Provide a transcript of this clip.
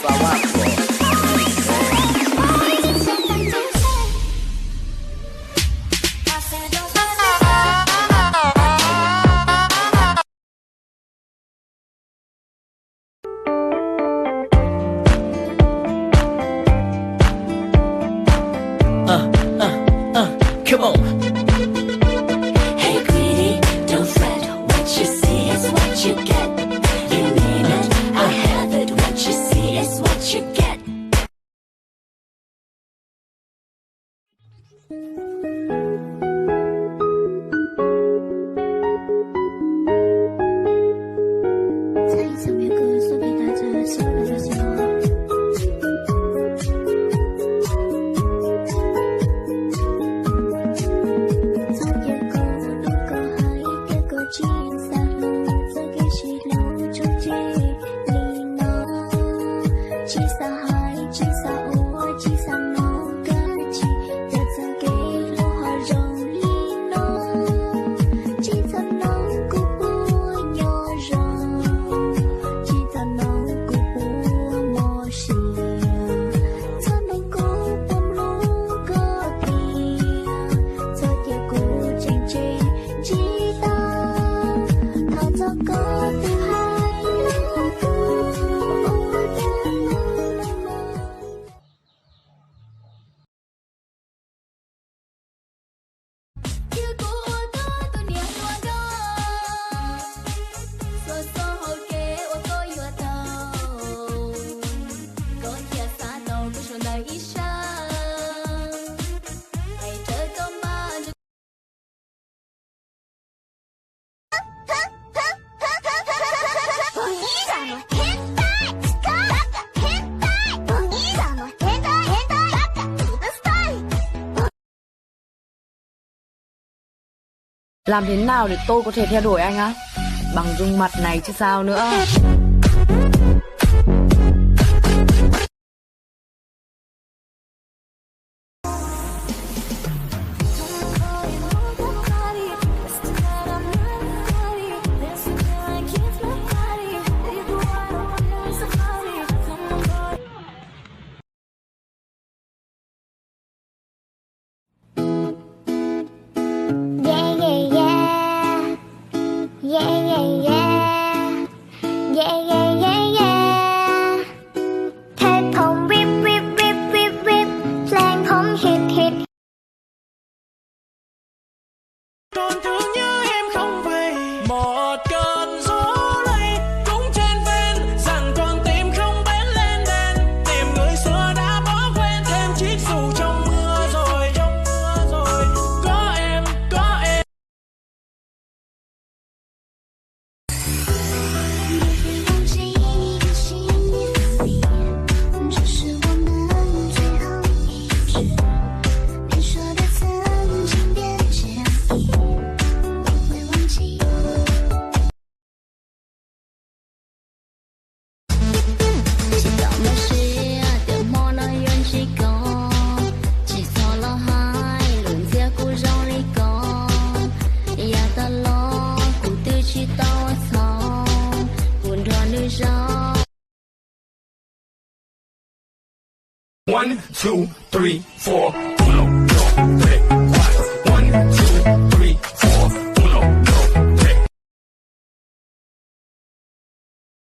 pasa abajo. Come on. Hey greedy, don't fret. What you see is what you get. You name it, I have it. What you see is what you get. Làm thế nào để tôi có thể theo đuổi anh á? Bằng gương mặt này chứ sao nữa. Còn thương nhớ em không về một cơn gió lay cũng trên ven rằng con tim không bén lên đèn tìm người xưa đã bỏ quên thêm chiếc dù trong mưa rồi có em One, two, three, four.